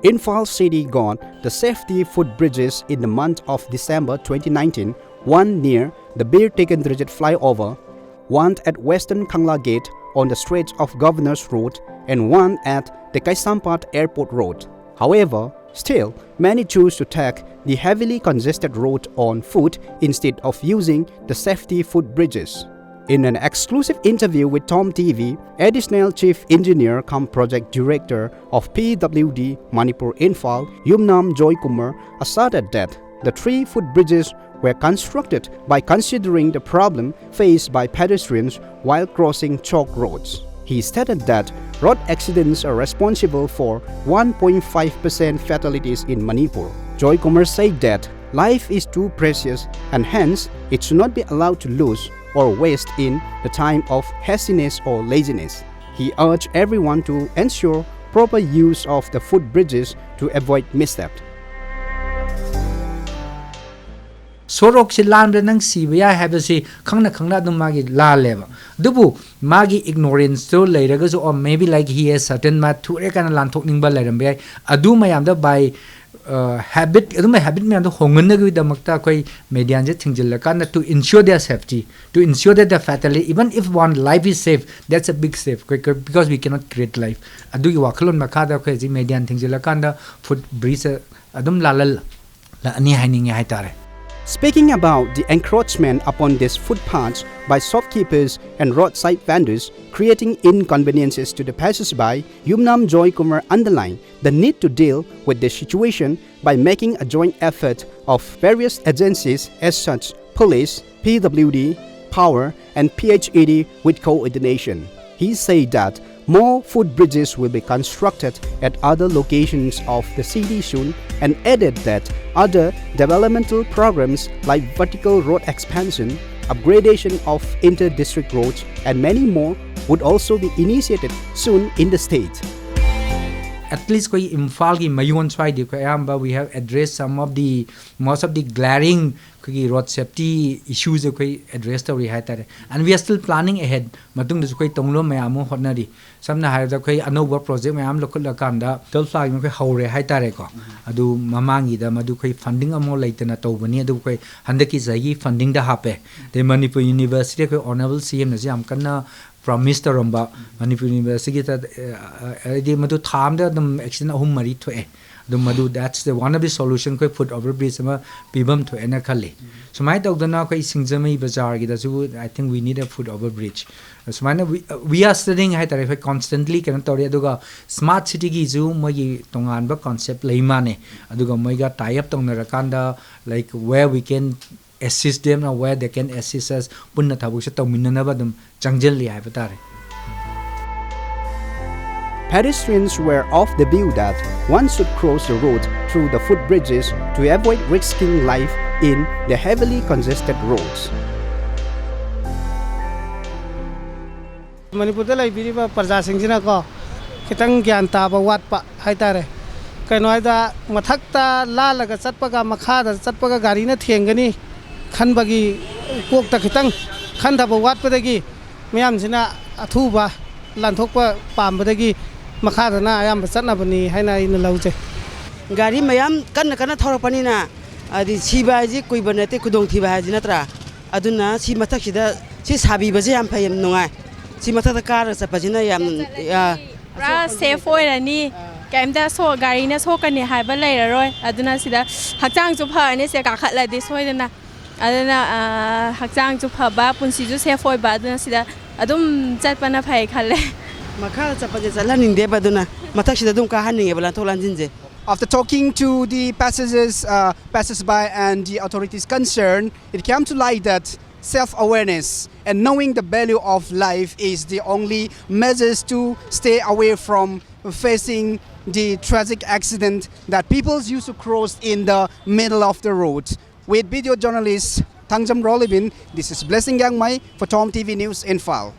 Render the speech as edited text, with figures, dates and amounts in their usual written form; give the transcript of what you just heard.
Imphal city got the safety footbridges in the month of December 2019, one near the Bir Tekendrajit flyover, one at Western Kangla Gate on the Straits of Governors Road, and one at the Kaisampat Airport Road. However, still, many choose to take the heavily congested road on foot instead of using the safety footbridges. In an exclusive interview with TOMTV, Additional Chief Engineer cum Project Director of PWD Manipuri Imphal, Yumnam Joykumar, asserted that the 3 footbridges were constructed by considering the problem faced by pedestrians while crossing chalk roads. He stated that road accidents are responsible for 1.5% fatalities in Manipur. Joykumar said that life is too precious and hence it should not be allowed to lose or waste in the time of hastiness or laziness. He urged everyone to ensure proper use of the footbridges to avoid misstep. Sorok si lamda nang sibiya habasi khangna dum magi la leba dubu magi ignorance to lairaga so or maybe like he has certain math to re kana lan thok ningba lairam bai adu mayam da by habit adu habit me ando hongan na gi damakta koi median je thingjil kan to ensure their safety, to ensure that the fatality, even if one life is safe, that's a big safe because we cannot create life. Adu gi wakhlon makha da koi ji median thingjil kan da foot bridge adum lalal la ani haining hai tare. Speaking about the encroachment upon these footpaths by shopkeepers and roadside vendors, creating inconveniences to the passers-by, Yumnam Joykumar underlined the need to deal with this situation by making a joint effort of various agencies as such police, PWD, power and PHED with coordination. He said that more footbridges will be constructed at other locations of the city soon and added that other developmental programs like vertical road expansion, upgradation of inter-district roads and many more would also be initiated soon in the state. At least koi Imphal ki mayon swai di ko ayamba we have addressed some of the most of the glaring road safety issues koi address tawri hai tare, and we are still planning ahead matung da koi tonglo mayam hotnari samna hai da koi anova project mayam lokal lakanda tel flag koi haure hai tare ko adu mamangi da madu koi funding amo laitana tawbani adu koi handaki zagi funding da hape the Manipur University koi honorable CM na jam kanna promise to Romba Manipur University that madu tham da dum action ahum mari thoe the madu that's the one of the solution koi put over bridge sama pibam to ena khali so mai dog dana koi singjami bazar gi da su I think we need a foot over bridge so mana we are studying hai tare constantly kan tori aduga smart city gi ju moi tongan ba concept leima ne aduga moi ga tie up tong na rakanda like where we can assist them or where they can assist us punna thabu se tawminna ba dum changjel li hai batare. Pedestrians were of the view that one should cross the road through the footbridges to avoid risking life in the heavily congested roads. Manipur da lai biri ba parja singjina ko kitang gyan ta ba wat pa hai tare kainoi da mathak ta la laga chatpa ga makha da chatpa ga gari na thengani khan bagi kok ta kitang khan da ba wat pa dagi myam sina athu ba lan thok pa pam ba dagi makha da na ayam ba chatna bani haina in lauje gari mayam kan thor pani na adi siba ji koi banate kudong thi ba ji natra aduna si mathak sida si sabi ba je yam phayam nungai si mathak ta kar chapajina yam ra safe oirani kaimda so gari na so kani haiba leiraroi aduna sida hakchang chu phane se ka khatla de soidana aduna hakchang chu phaba punsi ju safe oi ba aduna sida adum chatpana phai khalle makha chapaje chalaning de baduna mathak sida dum ka haninge bala tholan jinje. After talking to the passers-by and the authorities concerned, it came to light that self-awareness and knowing the value of life is the only measures to stay away from facing the tragic accident that people used to cross in the middle of the road. With video journalist Tangjam Rolibin, this is Blessing Yang Mai for TOMTV News Imphal.